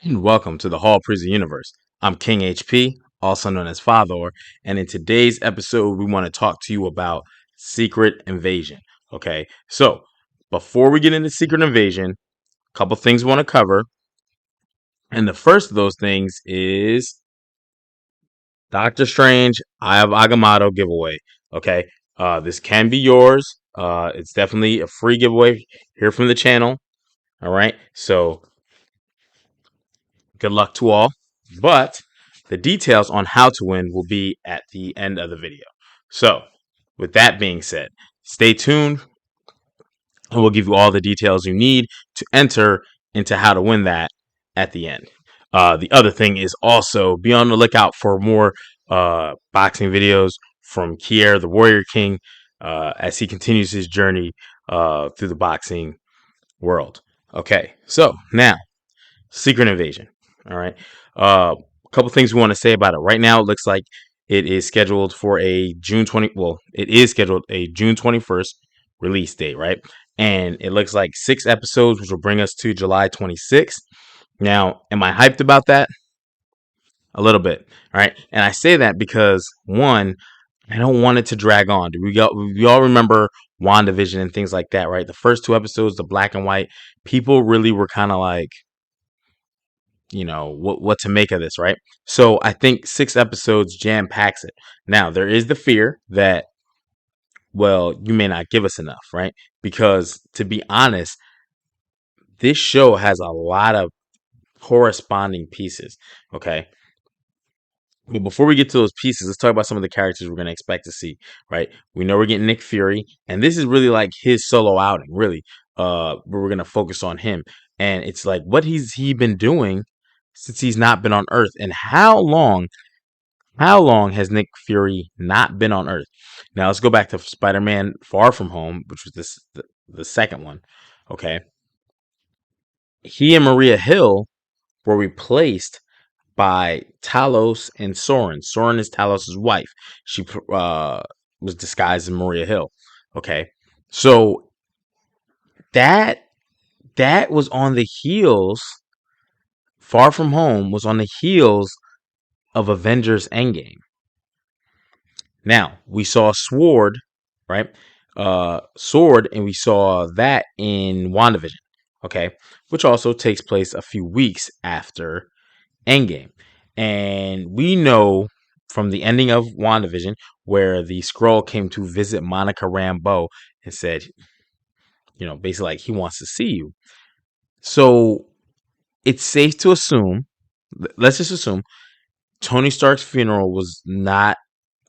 And welcome to the Hall Prison Universe. I'm King HP, also known as Father, and in today's episode, we want to talk to you about Secret Invasion. Okay, so before we get into Secret Invasion, a couple things we want to cover, and the first of those things is Doctor Strange Eye of Agamotto giveaway. Okay, this can be yours. It's definitely a free giveaway here from the channel. All right, so good luck to all. But the details on how to win will be at the end of the video. So, with that being said, stay tuned and we'll give you all the details you need to enter into how to win that at the end. The other thing is also be on the lookout for more boxing videos from Kier, the Warrior King, as he continues his journey through the boxing world. Okay, so now Secret Invasion. All right. A couple things we want to say about it. Right now, it looks like it is scheduled for a June 20. Well, it is scheduled a June 21st release date, right? And it looks like 6 episodes, which will bring us to July 26th. Now, am I hyped about that? A little bit. All right. And I say that because one, I don't want it to drag on. We all remember WandaVision and things like that, right? The first 2 episodes, the black and white, people really were kind of like, what to make of this, right? So I think 6 episodes jam packs it. Now there is the fear that, well, you may not give us enough, right? Because to be honest, this show has a lot of corresponding pieces. Okay. But before we get to those pieces, let's talk about some of the characters we're going to expect to see, right? We know we're getting Nick Fury, and this is really like his solo outing, really. Where we're going to focus on him. And it's like, what he been doing since he's not been on Earth, and how long has Nick Fury not been on Earth? Now let's go back to Spider-Man Far From Home, which was the second one. Okay, he and Maria Hill were replaced by Talos and Soren. Soren is Talos' wife. She was disguised as Maria Hill. Okay, so that that was on the heels. Far From Home was on the heels of Avengers Endgame. Now, we saw Sword, right? Sword, and we saw that in WandaVision, okay? Which also takes place a few weeks after Endgame. And we know from the ending of WandaVision, where the Skrull came to visit Monica Rambeau and said, basically like he wants to see you. So it's safe to assume, let's just assume, Tony Stark's funeral was not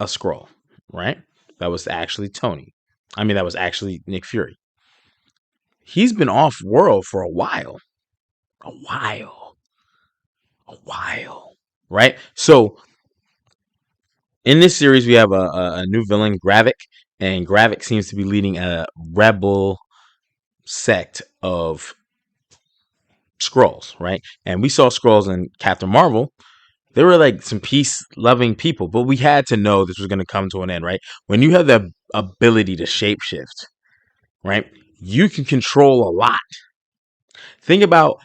a Skrull, right? That was actually Tony. I mean, that was actually Nick Fury. He's been off world for a while. A while. A while. Right? So, in this series, we have a new villain, Gravik. And Gravik seems to be leading a rebel sect of Skrulls, right? And we saw Skrulls in Captain Marvel. They were like some peace loving people, but we had to know this was going to come to an end, right? When you have the ability to shapeshift, right? You can control a lot. Think about,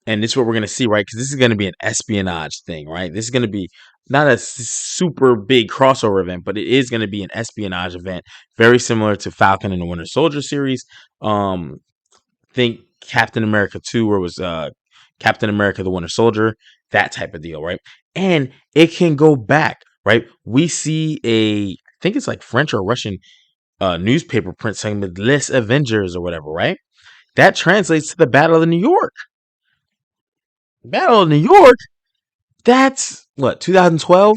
and this is what we're going to see, right? Because this is going to be an espionage thing, right? This is going to be not a super big crossover event, but it is going to be an espionage event, very similar to Falcon and the Winter Soldier series. Think Captain America 2, where it was Captain America the Winter Soldier, that type of deal, right? And it can go back, right? We see I think it's like French or Russian newspaper print saying the Les Avengers or whatever, right? That translates to the Battle of New York. Battle of New York, that's what, 2012?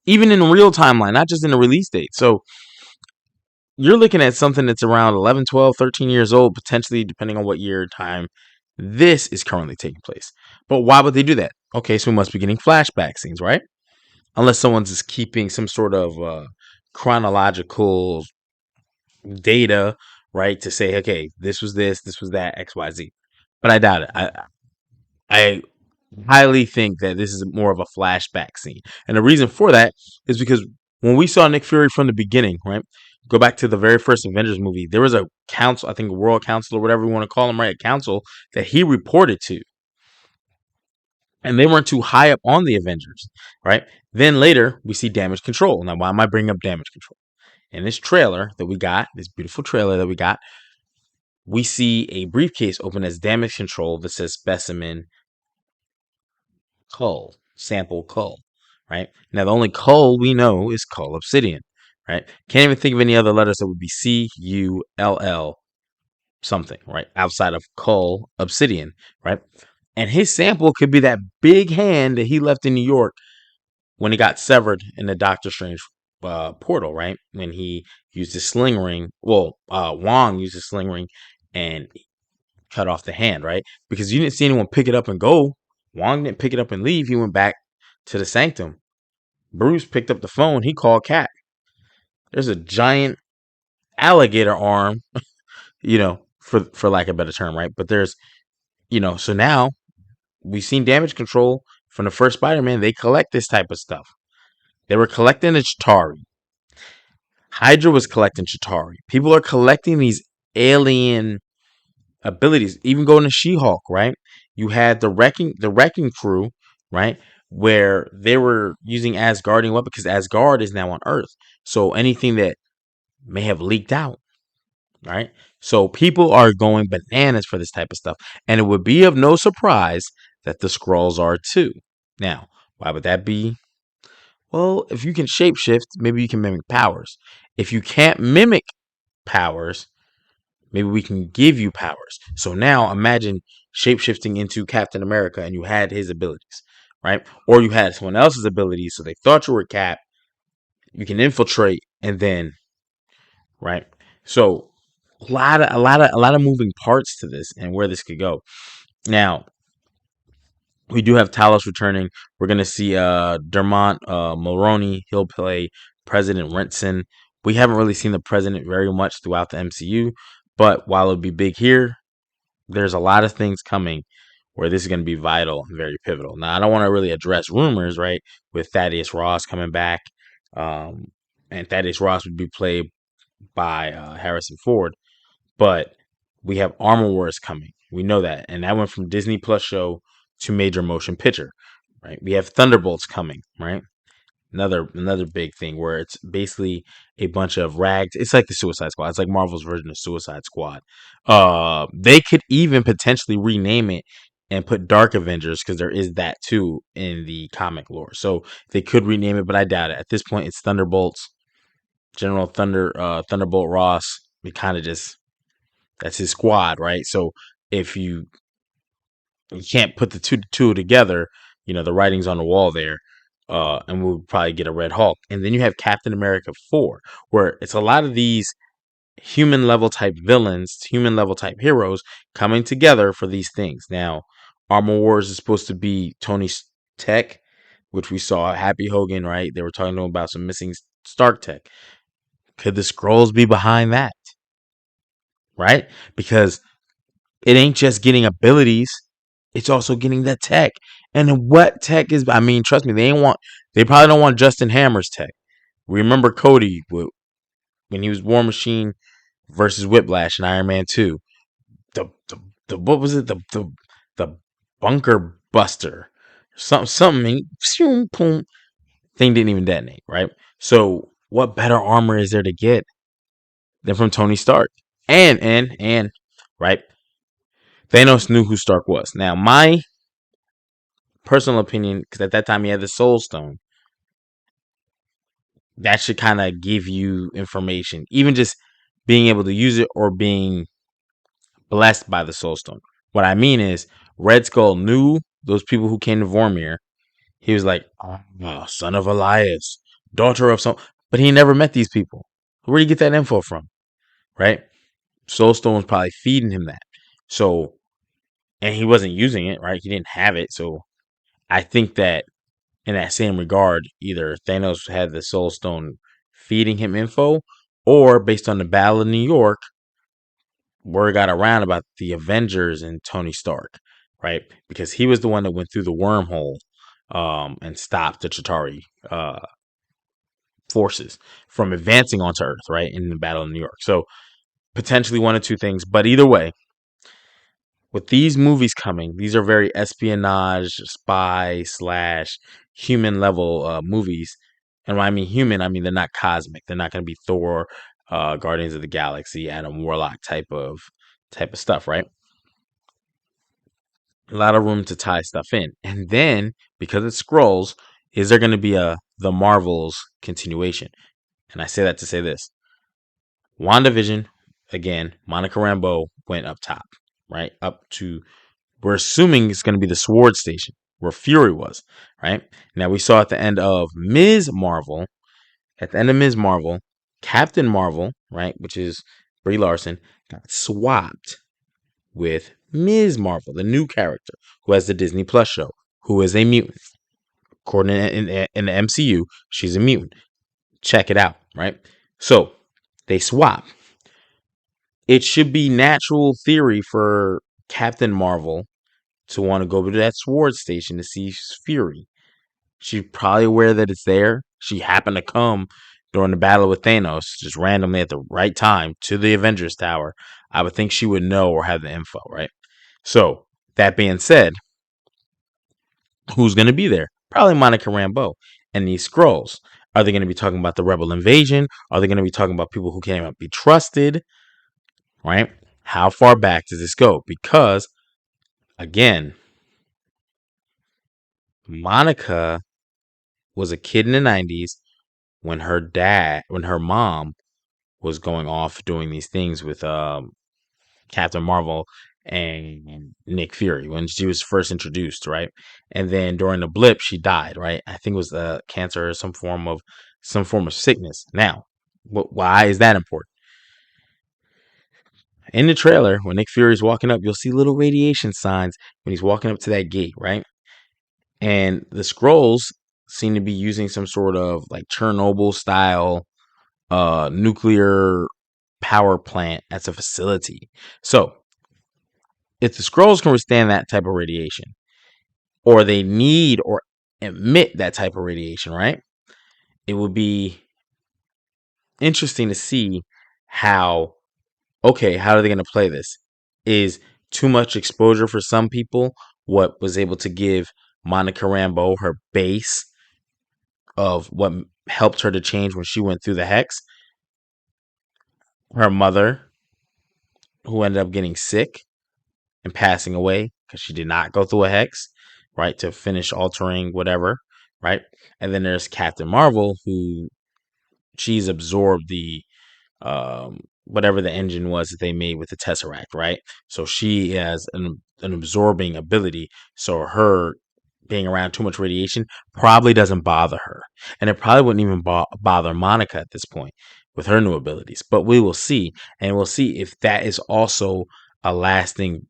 Even in real timeline, not just in the release date. So you're looking at something that's around 11, 12, 13 years old, potentially, depending on what year time this is currently taking place. But why would they do that? Okay, so we must be getting flashback scenes, right? Unless someone's just keeping some sort of chronological data, right, to say, okay, this was that, XYZ. But I doubt it. I highly think that this is more of a flashback scene. And the reason for that is because when we saw Nick Fury from the beginning, right? Go back to the very first Avengers movie, there was a council, I think a world council or whatever you want to call him, right? A council that he reported to. and they weren't too high up on the Avengers, right? Then later we see Damage Control. Now, why am I bringing up Damage Control? In this trailer that we got, this beautiful trailer that we got, we see a briefcase open as Damage Control that says Specimen Cull, Sample Cull, right? Now, the only Cull we know is Cull Obsidian, right? Can't even think of any other letters that would be Cull something, right? Outside of Cull Obsidian, right? And his sample could be that big hand that he left in New York when he got severed in the Doctor Strange portal, right? When he used his sling ring. Well, Wong used his sling ring and cut off the hand, right? Because you didn't see anyone pick it up and go. Wong didn't pick it up and leave. He went back to the sanctum. Bruce picked up the phone. He called Cat. There's a giant alligator arm, for lack of a better term, right? But there's, so now we've seen Damage Control from the first Spider-Man. They collect this type of stuff. They were collecting the Chitauri. Hydra was collecting Chitauri. People are collecting these alien abilities. Even going to She-Hulk, right? You had the wrecking crew, right? Where they were using Asgardian weapons because Asgard is now on Earth. So anything that may have leaked out, right? So people are going bananas for this type of stuff. And it would be of no surprise that the Skrulls are too. Now, why would that be? Well, if you can shapeshift, maybe you can mimic powers. If you can't mimic powers, maybe we can give you powers. So now imagine shapeshifting into Captain America and you had his abilities, right? Or you had someone else's abilities, so they thought you were Cap. You can infiltrate and then, right? So a lot of moving parts to this and where this could go. Now, we do have Talos returning. We're gonna see Dermot Mulroney. He'll play President Renson. We haven't really seen the president very much throughout the MCU, but while it'll be big here, there's a lot of things coming where this is going to be vital and very pivotal. Now, I don't want to really address rumors, right? With Thaddeus Ross coming back, um, and Thaddeus Ross would be played by Harrison Ford, but we have Armor Wars coming. We know that, and that went from Disney Plus show to major motion picture, right? We have Thunderbolts coming, right? Another big thing where it's basically a bunch of rags. It's like the Suicide Squad. It's like Marvel's version of Suicide Squad. They could even potentially rename it and put Dark Avengers because there is that too in the comic lore. So they could rename it, but I doubt it. At this point, it's Thunderbolts. Thunderbolt Ross. We kind of just that's his squad, right? So if you can't put the two together, the writing's on the wall there. And we'll probably get a Red Hulk. And then you have Captain America 4, where it's a lot of these human level type villains, human level type heroes coming together for these things. Now, Armor Wars is supposed to be Tony's tech, which we saw Happy Hogan, right? They were talking to him about some missing Stark tech. Could the Skrulls be behind that? Right? Because it ain't just getting abilities, it's also getting that tech. And what tech is, I mean, trust me, they probably don't want Justin Hammer's tech. Remember Cody when he was War Machine versus Whiplash in Iron Man 2. The what was it? The bunker buster. Something thing didn't even detonate, right? So what better armor is there to get than from Tony Stark? And right, Thanos knew who Stark was. Now, my personal opinion, because at that time he had the Soul Stone, that should kind of give you information, even just being able to use it or being blessed by the Soul Stone. What I mean is, Red Skull knew those people who came to Vormir. He was like, oh, son of Elias, daughter of some, but he never met these people. Where do you get that info from? Right? Soul Stone was probably feeding him that. So, and he wasn't using it, right? He didn't have it. So I think that in that same regard, either Thanos had the Soul Stone feeding him info, or based on the Battle of New York, word got around about the Avengers and Tony Stark, right? Because he was the one that went through the wormhole and stopped the Chitauri forces from advancing onto Earth, right? In the Battle of New York. So potentially one of two things, but either way, with these movies coming, these are very espionage, spy slash human level movies. And when I mean human, I mean they're not cosmic. They're not going to be Thor, Guardians of the Galaxy, Adam Warlock type of stuff, right? A lot of room to tie stuff in. And then because it scrolls, is there going to be a the Marvels continuation? And I say that to say this: WandaVision, again, Monica Rambeau went up top, right? Up to, we're assuming it's going to be the Sword Station where Fury was, right? Now we saw at the end of Ms. Marvel, Captain Marvel, right, which is Brie Larson, got swapped with Ms. Marvel, the new character who has the Disney Plus show, who is a mutant. According in the MCU, she's a mutant. Check it out, right? So they swap. It should be natural theory for Captain Marvel to want to go to that Sword Station to see Fury. She's probably aware that it's there. She happened to come during the battle with Thanos, just randomly at the right time to the Avengers Tower. I would think she would know or have the info, right? So, that being said, who's going to be there? Probably Monica Rambeau. And these scrolls. Are they going to be talking about the rebel invasion? Are they going to be talking about people who can't be trusted? Right? How far back does this go? Because, again, Monica was a kid in the 90s when her mom was going off doing these things with Captain Marvel and Nick Fury when she was first introduced, right? And then during the blip, she died, right? I think it was cancer or some form of sickness. Now, why is that important? In the trailer, when Nick Fury's walking up, you'll see little radiation signs when he's walking up to that gate, right? And the scrolls seem to be using some sort of like Chernobyl style nuclear power plant as a facility. So if the scrolls can withstand that type of radiation, or they need or emit that type of radiation, right? It would be interesting to see how, okay, how are they going to play this? Is too much exposure for some people what was able to give Monica Rambeau her base of what helped her to change when she went through the hex? Her mother, who ended up getting sick and passing away because she did not go through a hex, right, to finish altering whatever, right? And then there's Captain Marvel, who she's absorbed the whatever the engine was that they made with the Tesseract, right? So she has an absorbing ability. So her being around too much radiation probably doesn't bother her, and it probably wouldn't even bother Monica at this point with her new abilities. But we will see, and we'll see if that is also a lasting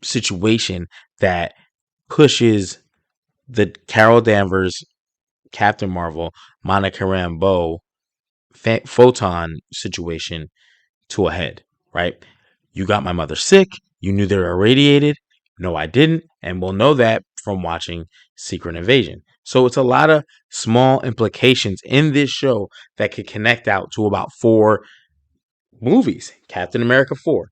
situation that pushes the Carol Danvers, Captain Marvel, Monica Rambeau, Photon situation to a head, right? You got my mother sick. You knew they were irradiated. No, I didn't. And we'll know that from watching Secret Invasion. So it's a lot of small implications in this show that could connect out to about 4 movies. Captain America 4.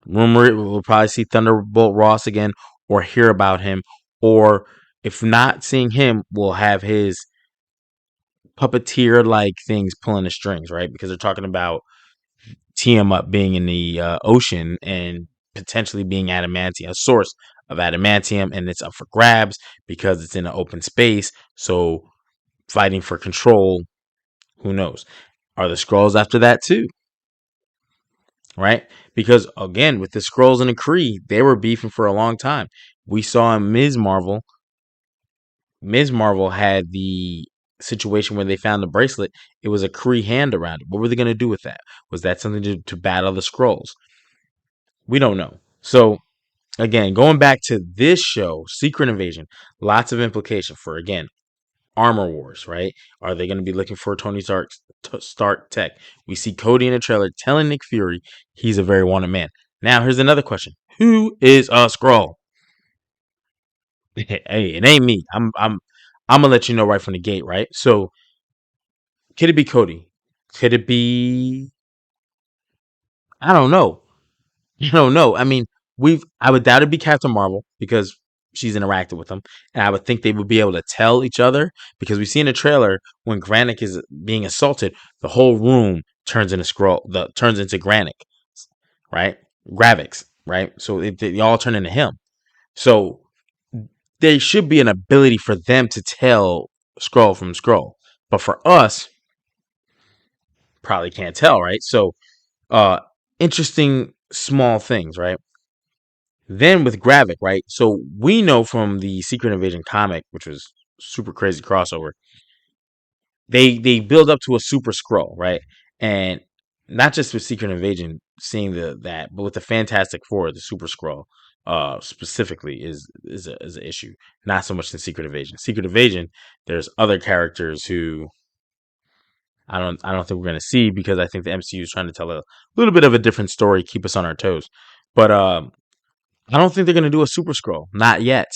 Rumor we'll probably see Thunderbolt Ross again or hear about him. Or if not seeing him, we'll have his puppeteer like things pulling the strings, right? Because they're talking about Tiamat being in the ocean and potentially being adamantium, a source of adamantium, and it's up for grabs because it's in an open space. So fighting for control, who knows? Are the scrolls after that too? Right? Because again, with the scrolls and the Cree, they were beefing for a long time. We saw in Ms. Marvel. Ms. Marvel had the situation where they found the bracelet. It was a Cree hand around it. What were they going to do with that? Was that something to battle the scrolls? We don't know. So again, going back to this show, Secret Invasion, lots of implication for, again, armor wars, right? Are they going to be looking for Tony Stark tech? We see Cody in the trailer telling Nick Fury he's a very wanted man. Now, here's another question: who is a Skrull? Hey, it ain't me. I'm gonna let you know right from the gate, right? So, could it be Cody? Could it be? I don't know. I don't know. I mean, I would doubt it'd be Captain Marvel because she's interacted with them, and I would think they would be able to tell each other because we see in the trailer when Granite is being assaulted, the whole room turns into Granite, right? Gravix, right? So they all turn into him. So there should be an ability for them to tell Skrull from Skrull, but for us, probably can't tell, right? So, uh, interesting small things, right? Then with Gravik, right? So we know from the Secret Invasion comic, which was super crazy crossover, they build up to a super scroll, right? And not just with Secret Invasion seeing that, but with the Fantastic Four, the super scroll specifically is an issue. Not so much in Secret Invasion. Secret Invasion, there's other characters who I don't think we're gonna see because I think the MCU is trying to tell a little bit of a different story, keep us on our toes. But I don't think they're gonna do a super scroll. Not yet.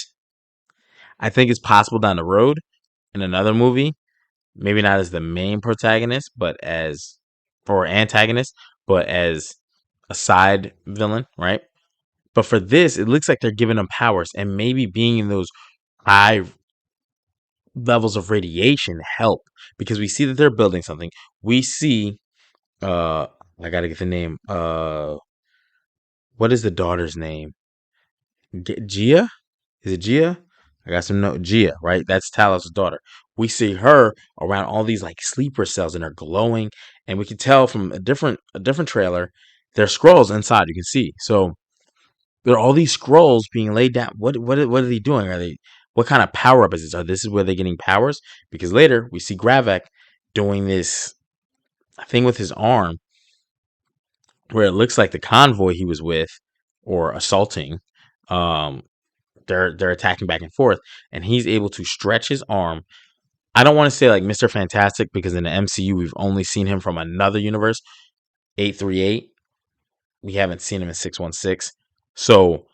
I think it's possible down the road in another movie, maybe not as the main protagonist, but as or antagonist, but as a side villain, right? But for this, it looks like they're giving them powers, and maybe being in those high levels of radiation help because we see that they're building something. We see, I gotta get the name. What is the daughter's name? Gia? Is it Gia? I got some note. Gia, right? That's Talos' daughter. We see her around all these like sleeper cells and they're glowing, and we can tell from a different trailer, there's scrolls inside. You can see. So there are all these scrolls being laid down. What are they doing? Are they what kind of power up is this? Are this is where they're getting powers? Because later we see Gravik doing this thing with his arm where it looks like the convoy he was with or assaulting. Um, they're attacking back and forth, and he's able to stretch his arm. I don't want to say like Mr. Fantastic because in the MCU we've only seen him from another universe, 838. We haven't seen him in 616. So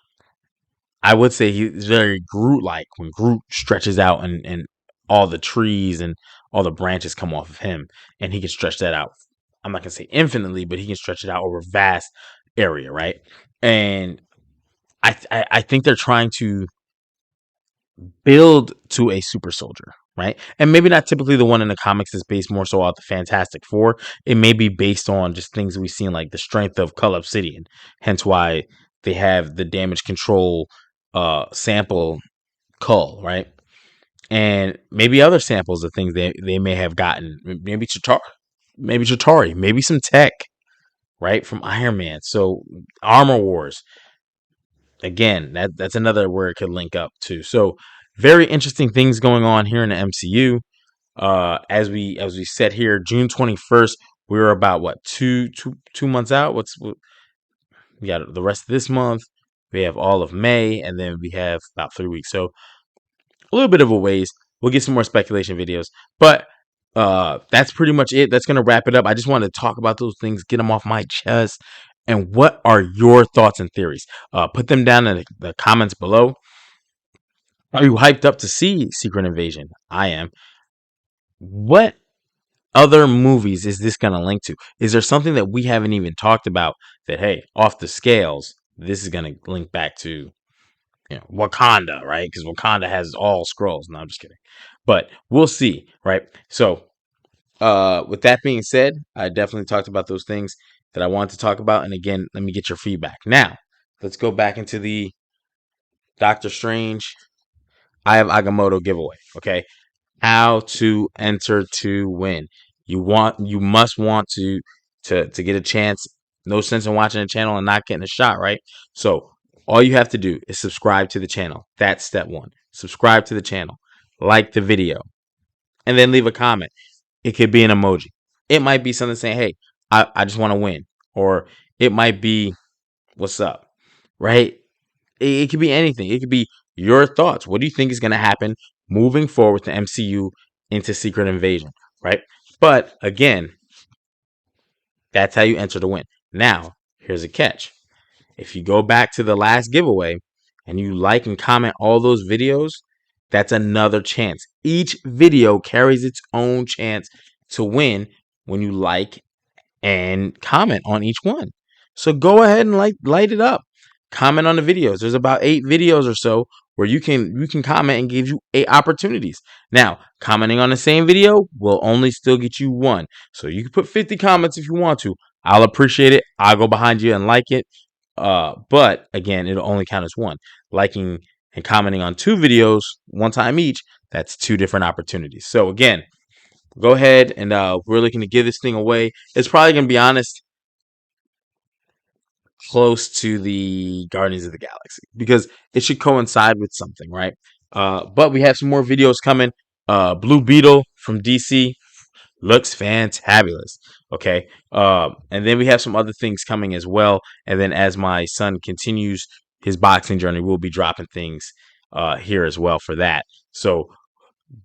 I would say he's very Groot-like when Groot stretches out and all the trees and all the branches come off of him, and he can stretch that out. I'm not gonna say infinitely, but he can stretch it out over a vast area, right? And I think they're trying to build to a super soldier, right? And maybe not typically the one in the comics is based more so off the Fantastic Four. It may be based on just things we've seen, like the strength of Cull Obsidian. Hence why they have the damage control sample Cull, right? And maybe other samples of things they may have gotten. Maybe Chitari, maybe some tech, right? From Iron Man. So Armor Wars again, that's another where it could link up too. So very interesting things going on here in the MCU. As we said here, June 21st, we're about what 2 months out. We got the rest of this month. We have all of May, and then we have about 3 weeks. So a little bit of a ways. We'll get some more speculation videos, but that's pretty much it. That's gonna wrap it up. I just wanted to talk about those things, get them off my chest. And what are your thoughts and theories? Put them down in the comments below. Are you hyped up to see Secret Invasion? I am. What other movies is this gonna link to? Is there something that we haven't even talked about that hey, off the scales, this is gonna link back to Wakanda, right? Because Wakanda has all scrolls. No, I'm just kidding. But we'll see, right? So, with that being said, I definitely talked about those things that I wanted to talk about. And again, let me get your feedback. Now, let's go back into the Doctor Strange I have Agamotto giveaway. Okay. How to enter to win. You must want to get a chance. No sense in watching a channel and not getting a shot, right? So all you have to do is subscribe to the channel. That's step one. Subscribe to the channel, like the video, and then leave a comment. It could be an emoji. It might be something saying, hey, I just want to win. Or it might be, what's up? Right? It could be anything. It could be your thoughts. What do you think is going to happen moving forward with the MCU into Secret Invasion? Right? But again, that's how you enter to win. Now, here's a catch. If you go back to the last giveaway and you like and comment all those videos, that's another chance. Each video carries its own chance to win when you like and comment on each one. So go ahead and light it up. comment on the videos. There's about 8 videos or so where you can comment and give you 8 opportunities. Now, commenting on the same video will only still get you 1. So you can put 50 comments if you want to. I'll appreciate it. I'll go behind you and like it. But again, it'll only count as 1. Liking and commenting on 2 videos, 1 time each, that's 2 different opportunities. So again, go ahead and we're looking to give this thing away. It's probably going to be honest, close to the Guardians of the Galaxy because it should coincide with something, right? But we have some more videos coming. Blue Beetle from DC looks fantabulous. Okay. And then we have some other things coming as well. And then as my son continues his boxing journey, we'll be dropping things here as well for that. So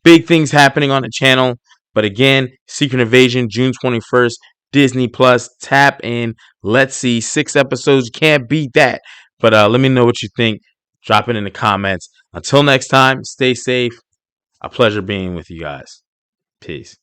big things happening on the channel. But again, Secret Invasion, June 21st, Disney Plus. Tap in. Let's see. 6 episodes. You can't beat that. But let me know what you think. Drop it in the comments. Until next time, stay safe. A pleasure being with you guys. Peace.